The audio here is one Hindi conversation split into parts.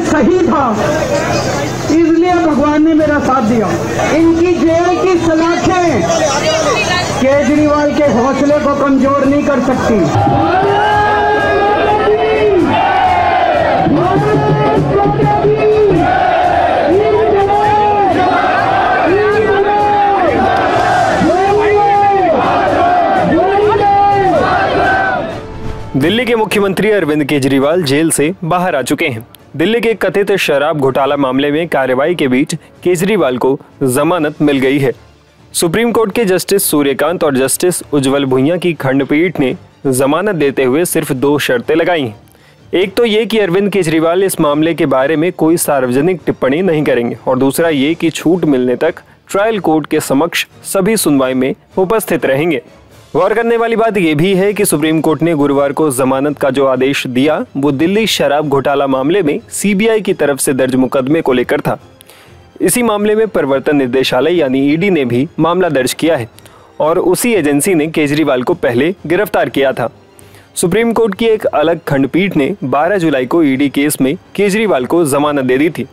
सही था, इसलिए भगवान ने मेरा साथ दिया। इनकी जेल की सलाखें केजरीवाल के हौसले को कमजोर नहीं कर सकती। दिल्ली के मुख्यमंत्री अरविंद केजरीवाल जेल से बाहर आ चुके हैं। दिल्ली के कथित शराब घोटाला मामले में कार्रवाई के बीच केजरीवाल को जमानत मिल गई है। सुप्रीम कोर्ट के जस्टिस सूर्यकांत और जस्टिस उज्जवल भुइयां की खंडपीठ ने जमानत देते हुए सिर्फ 2 शर्तें लगाई हैं। एक तो ये कि अरविंद केजरीवाल इस मामले के बारे में कोई सार्वजनिक टिप्पणी नहीं करेंगे, और दूसरा ये कि छूट मिलने तक ट्रायल कोर्ट के समक्ष सभी सुनवाई में उपस्थित रहेंगे। गौर करने वाली बात यह भी है कि सुप्रीम कोर्ट ने गुरुवार को जमानत का जो आदेश दिया वो दिल्ली शराब घोटाला मामले में सीबीआई की तरफ से दर्ज मुकदमे को लेकर था। इसी मामले में प्रवर्तन निदेशालय यानी ईडी ने भी मामला दर्ज किया है और उसी एजेंसी ने केजरीवाल को पहले गिरफ्तार किया था। सुप्रीम कोर्ट की एक अलग खंडपीठ ने 12 जुलाई को ईडी केस में केजरीवाल को जमानत दे दी थी।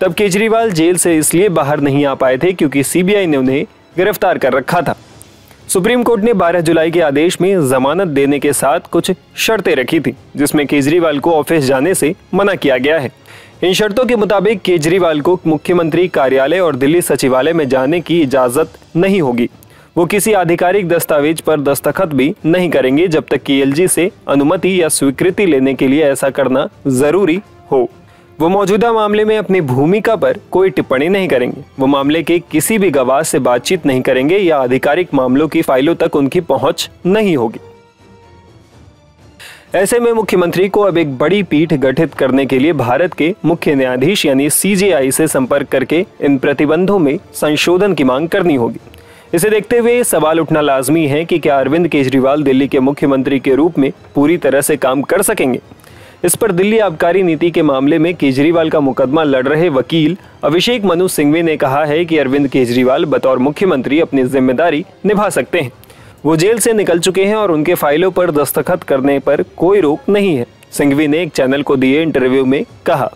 तब केजरीवाल जेल से इसलिए बाहर नहीं आ पाए थे क्योंकि सीबीआई ने उन्हें गिरफ्तार कर रखा था। सुप्रीम कोर्ट ने 12 जुलाई के आदेश में जमानत देने के साथ कुछ शर्तें रखी थी, जिसमें केजरीवाल को ऑफिस जाने से मना किया गया है। इन शर्तों के मुताबिक केजरीवाल को मुख्यमंत्री कार्यालय और दिल्ली सचिवालय में जाने की इजाजत नहीं होगी। वो किसी आधिकारिक दस्तावेज पर दस्तखत भी नहीं करेंगे जब तक कि एलजी से अनुमति या स्वीकृति लेने के लिए ऐसा करना जरूरी हो। वो मौजूदा मामले में अपनी भूमिका पर कोई टिप्पणी नहीं करेंगे। वो मामले के किसी भी गवाह से बातचीत नहीं करेंगे या आधिकारिक मामलों की फाइलों तक उनकी पहुंच नहीं होगी। ऐसे में मुख्यमंत्री को अब एक बड़ी पीठ गठित करने के लिए भारत के मुख्य न्यायाधीश यानी सीजेआई से संपर्क करके इन प्रतिबंधों में संशोधन की मांग करनी होगी। इसे देखते हुए सवाल उठना लाजमी है कि क्या अरविंद केजरीवाल दिल्ली के मुख्यमंत्री के रूप में पूरी तरह से काम कर सकेंगे। इस पर दिल्ली आबकारी नीति के मामले में केजरीवाल का मुकदमा लड़ रहे वकील अभिषेक मनु सिंघवी ने कहा है कि अरविंद केजरीवाल बतौर मुख्यमंत्री अपनी जिम्मेदारी निभा सकते हैं। वो जेल से निकल चुके हैं और उनके फाइलों पर दस्तखत करने पर कोई रोक नहीं है। सिंघवी ने एक चैनल को दिए इंटरव्यू में कहा,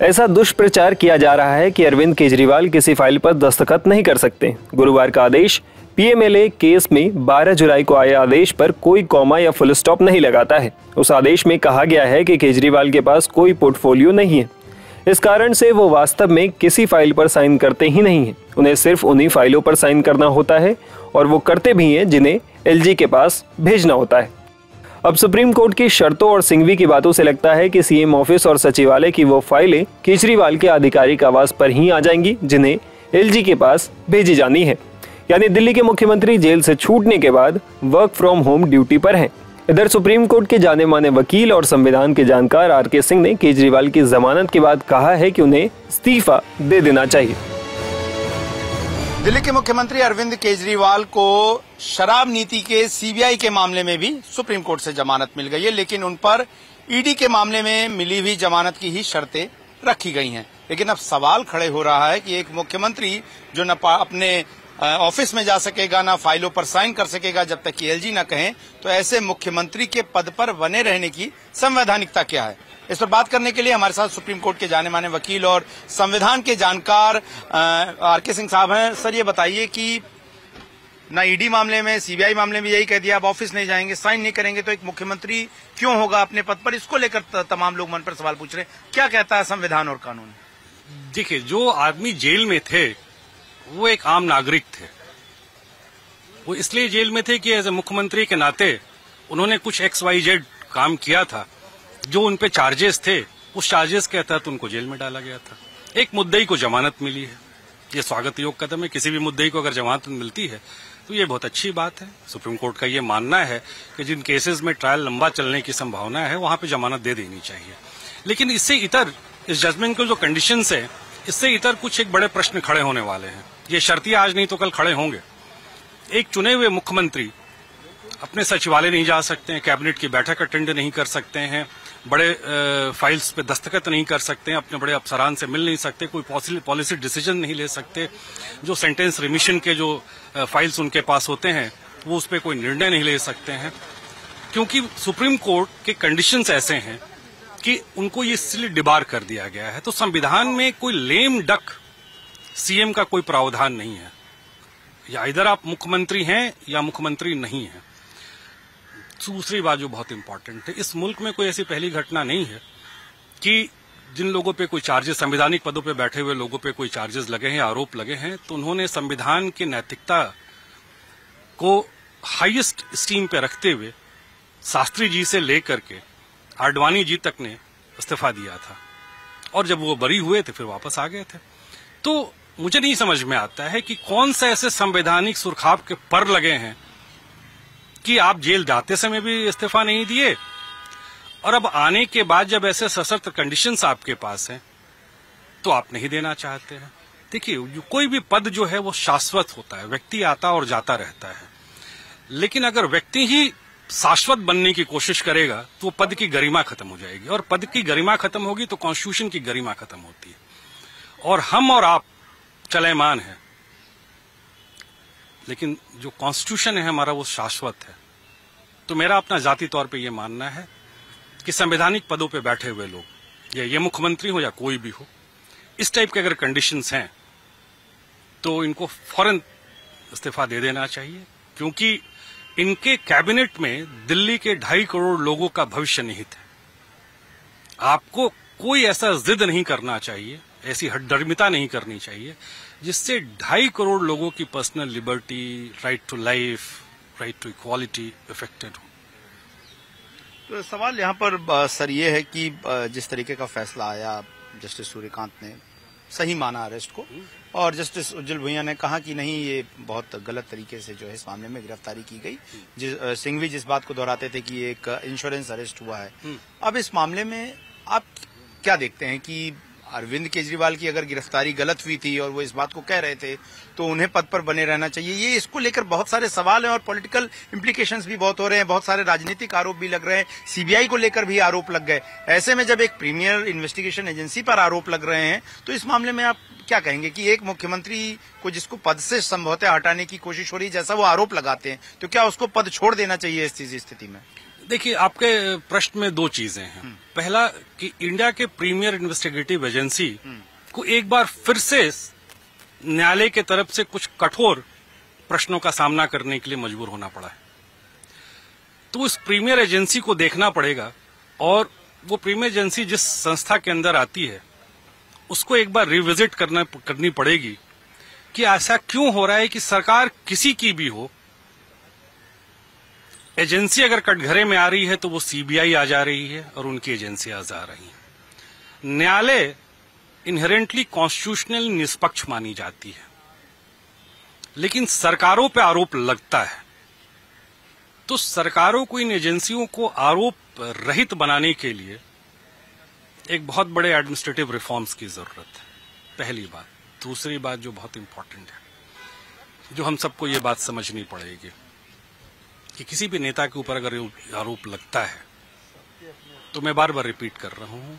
ऐसा दुष्प्रचार किया जा रहा है कि अरविंद केजरीवाल किसी फाइल पर दस्तखत नहीं कर सकते। गुरुवार का आदेश पीएमएलए केस में 12 जुलाई को आए आदेश पर कोई कॉमा या फुल स्टॉप नहीं लगाता है। उस आदेश में कहा गया है कि केजरीवाल के पास कोई पोर्टफोलियो नहीं है। इस कारण से वो वास्तव में किसी फाइल पर साइन करते ही नहीं है। उन्हें सिर्फ उन्हीं फाइलों पर साइन करना होता है और वो करते भी हैं जिन्हें एलजी के पास भेजना होता है। अब सुप्रीम कोर्ट की शर्तों और सिंघवी की बातों से लगता है कि सीएम ऑफिस और सचिवालय की वो फाइलें केजरीवाल के आधिकारिक आवास पर ही आ जाएंगी जिन्हें एलजी के पास भेजी जानी है। यानी दिल्ली के मुख्यमंत्री जेल से छूटने के बाद वर्क फ्रॉम होम ड्यूटी पर हैं। इधर सुप्रीम कोर्ट के जाने माने वकील और संविधान के जानकार आरके सिंह ने केजरीवाल की जमानत के बाद कहा है कि उन्हें इस्तीफा दे देना चाहिए। दिल्ली के मुख्यमंत्री अरविंद केजरीवाल को शराब नीति के सीबीआई के मामले में भी सुप्रीम कोर्ट से जमानत मिल गई है, लेकिन उन पर ईडी के मामले में मिली हुई जमानत की ही शर्तें रखी गई हैं। लेकिन अब सवाल खड़े हो रहा है कि एक मुख्यमंत्री जो न अपने ऑफिस में जा सकेगा, ना फाइलों पर साइन कर सकेगा जब तक कि एलजी न कहें, तो ऐसे मुख्यमंत्री के पद पर बने रहने की संवैधानिकता क्या है। इस पर बात करने के लिए हमारे साथ सुप्रीम कोर्ट के जाने माने वकील और संविधान के जानकार आरके सिंह साहब हैं। सर, ये बताइए कि ना ईडी मामले में, सीबीआई मामले में यही कह दिया आप ऑफिस नहीं जाएंगे, साइन नहीं करेंगे, तो एक मुख्यमंत्री क्यों होगा अपने पद पर? इसको लेकर तमाम लोग मन पर सवाल पूछ रहे हैं। क्या कहता है संविधान और कानून? देखिए, जो आदमी जेल में थे वो एक आम नागरिक थे। वो इसलिए जेल में थे कि एज ए मुख्यमंत्री के नाते उन्होंने कुछ XYZ काम किया था। जो उन पे चार्जेस थे, उस चार्जेस के तहत उनको जेल में डाला गया था। एक मुद्दई को जमानत मिली है, ये स्वागत योग्य कदम है। किसी भी मुद्दई को अगर जमानत मिलती है तो ये बहुत अच्छी बात है। सुप्रीम कोर्ट का ये मानना है कि जिन केसेस में ट्रायल लंबा चलने की संभावना है वहां पे जमानत दे देनी चाहिए। लेकिन इससे इतर, इस जजमेंट के जो कंडीशंस है, इससे इतर कुछ एक बड़े प्रश्न खड़े होने वाले हैं। ये शर्तियां आज नहीं तो कल खड़े होंगे। एक चुने हुए मुख्यमंत्री अपने सचिवालय नहीं जा सकते हैं, कैबिनेट की बैठक अटेंड नहीं कर सकते हैं, बड़े फाइल्स पे दस्तखत नहीं कर सकते हैं, अपने बड़े अफसरान से मिल नहीं सकते, कोई पॉलिसी डिसीजन नहीं ले सकते, जो सेंटेंस रिमिशन के जो फाइल्स उनके पास होते हैं वो उस पर कोई निर्णय नहीं ले सकते हैं, क्योंकि सुप्रीम कोर्ट के कंडीशंस ऐसे हैं कि उनको ये इसलिए डिबार कर दिया गया है। तो संविधान में कोई लेम डक सीएम का कोई प्रावधान नहीं है, या इधर आप मुख्यमंत्री हैं या मुख्यमंत्री नहीं हैं। दूसरी बात जो बहुत इंपॉर्टेंट है, इस मुल्क में कोई ऐसी पहली घटना नहीं है कि जिन लोगों पे कोई चार्जेस, संवैधानिक पदों पे बैठे हुए लोगों पे कोई चार्जेस लगे हैं, आरोप लगे हैं, तो उन्होंने संविधान की नैतिकता को हाईएस्ट स्टीम पे रखते हुए शास्त्री जी से लेकर के आडवाणी जी तक ने इस्तीफा दिया था, और जब वो बरी हुए थे फिर वापस आ गए थे। तो मुझे नहीं समझ में आता है कि कौन से ऐसे संवैधानिक सुरखाव के पर लगे हैं कि आप जेल जाते समय भी इस्तीफा नहीं दिए, और अब आने के बाद जब ऐसे सशर्त कंडीशंस आपके पास हैं तो आप नहीं देना चाहते हैं। देखिए, कोई भी पद जो है वो शाश्वत होता है, व्यक्ति आता और जाता रहता है, लेकिन अगर व्यक्ति ही शाश्वत बनने की कोशिश करेगा तो पद की गरिमा खत्म हो जाएगी, और पद की गरिमा खत्म होगी तो कॉन्स्टिट्यूशन की गरिमा खत्म होती है, और हम और आप चलयमान हैं, लेकिन जो कॉन्स्टिट्यूशन है हमारा वो शाश्वत है। तो मेरा अपना जाती तौर पे ये मानना है कि संवैधानिक पदों पे बैठे हुए लोग, या ये मुख्यमंत्री हो या कोई भी हो, इस टाइप के अगर कंडीशंस हैं तो इनको फौरन इस्तीफा दे देना चाहिए, क्योंकि इनके कैबिनेट में दिल्ली के 2.5 करोड़ लोगों का भविष्य निहित है। आपको कोई ऐसा जिद नहीं करना चाहिए, ऐसी हठधर्मिता नहीं करनी चाहिए जिससे 2.5 करोड़ लोगों की personal liberty, right to life, right to equality affected हो। तो सवाल यहाँ पर सर ये है कि जिस तरीके का फैसला आया, जस्टिस सूर्यकांत ने सही माना अरेस्ट को, और जस्टिस उज्जवल भुइयां ने कहा कि नहीं, ये बहुत गलत तरीके से जो है इस मामले में गिरफ्तारी की गई। सिंघवी जिस बात को दोहराते थे कि एक इंश्योरेंस अरेस्ट हुआ है। अब इस मामले में आप क्या देखते हैं कि अरविंद केजरीवाल की अगर गिरफ्तारी गलत हुई थी और वो इस बात को कह रहे थे तो उन्हें पद पर बने रहना चाहिए, ये इसको लेकर बहुत सारे सवाल हैं और पॉलिटिकल इम्प्लीकेशंस भी बहुत हो रहे हैं, बहुत सारे राजनीतिक आरोप भी लग रहे हैं, सीबीआई को लेकर भी आरोप लग गए। ऐसे में जब एक प्रीमियर इन्वेस्टिगेशन एजेंसी पर आरोप लग रहे हैं तो इस मामले में आप क्या कहेंगे कि एक मुख्यमंत्री को जिसको पद से संभवतः हटाने की कोशिश हो रही है, जैसा वो आरोप लगाते हैं, तो क्या उसको पद छोड़ देना चाहिए इस स्थिति में? देखिए, आपके प्रश्न में दो चीजें हैं। पहला कि इंडिया के प्रीमियर इन्वेस्टिगेटिव एजेंसी को एक बार फिर से न्यायालय के तरफ से कुछ कठोर प्रश्नों का सामना करने के लिए मजबूर होना पड़ा है। तो उस प्रीमियर एजेंसी को देखना पड़ेगा, और वो प्रीमियर एजेंसी जिस संस्था के अंदर आती है उसको एक बार रिविजिट करनी पड़ेगी कि ऐसा क्यों हो रहा है कि सरकार किसी की भी हो, एजेंसी अगर कटघरे में आ रही है तो वो सीबीआई आ जा रही है और उनकी एजेंसियां आ रही हैं। न्यायालय इनहेरेंटली कॉन्स्टिट्यूशनल निष्पक्ष मानी जाती है, लेकिन सरकारों पे आरोप लगता है, तो सरकारों को, इन एजेंसियों को आरोप रहित बनाने के लिए एक बहुत बड़े एडमिनिस्ट्रेटिव रिफॉर्म्स की जरूरत है, पहली बात। दूसरी बात जो बहुत इंपॉर्टेंट है, जो हम सबको ये बात समझनी पड़ेगी कि किसी भी नेता के ऊपर अगर आरोप लगता है, तो मैं बार बार रिपीट कर रहा हूं,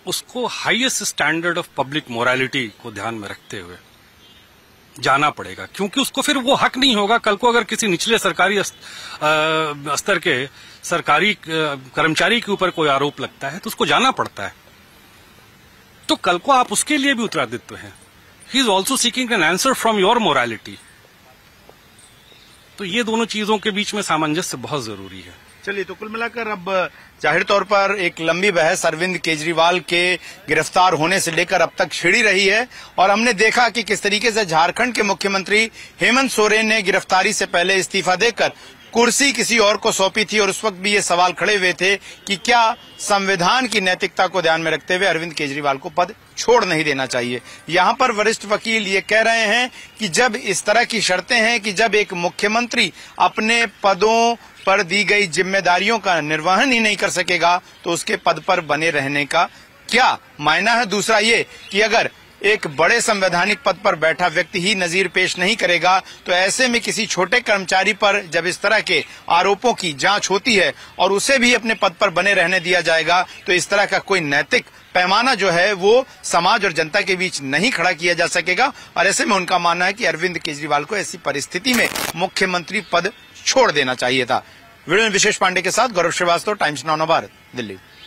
उसको highest standard of public morality को ध्यान में रखते हुए जाना पड़ेगा, क्योंकि उसको फिर वो हक नहीं होगा कल को अगर किसी निचले सरकारी स्तर के सरकारी कर्मचारी के ऊपर कोई आरोप लगता है तो उसको जाना पड़ता है, तो कल को आप उसके लिए भी उत्तरादित्व हैं। He is also seeking an answer from your morality. तो ये दोनों चीजों के बीच में सामंजस्य बहुत जरूरी है। चलिए, तो कुल मिलाकर अब जाहिर तौर पर एक लंबी बहस अरविंद केजरीवाल के गिरफ्तार होने से लेकर अब तक छिड़ी रही है, और हमने देखा कि किस तरीके से झारखंड के मुख्यमंत्री हेमंत सोरेन ने गिरफ्तारी से पहले इस्तीफा देकर कुर्सी किसी और को सौंपी थी, और उस वक्त भी ये सवाल खड़े हुए थे कि क्या संविधान की नैतिकता को ध्यान में रखते हुए अरविंद केजरीवाल को पद छोड़ नहीं देना चाहिए। यहाँ पर वरिष्ठ वकील ये कह रहे हैं कि जब इस तरह की शर्तें हैं कि जब एक मुख्यमंत्री अपने पदों पर दी गई जिम्मेदारियों का निर्वहन ही नहीं कर सकेगा तो उसके पद पर बने रहने का क्या मायना है। दूसरा ये कि अगर एक बड़े संवैधानिक पद पर बैठा व्यक्ति ही नजीर पेश नहीं करेगा तो ऐसे में किसी छोटे कर्मचारी पर जब इस तरह के आरोपों की जांच होती है और उसे भी अपने पद पर बने रहने दिया जाएगा तो इस तरह का कोई नैतिक पैमाना जो है वो समाज और जनता के बीच नहीं खड़ा किया जा सकेगा। और ऐसे में उनका मानना है कि अरविंद केजरीवाल को ऐसी परिस्थिति में मुख्यमंत्री पद छोड़ देना चाहिए था। वीडियो में विशेष पांडे के साथ गौरव श्रीवास्तव, टाइम्स नाउ भारत, दिल्ली।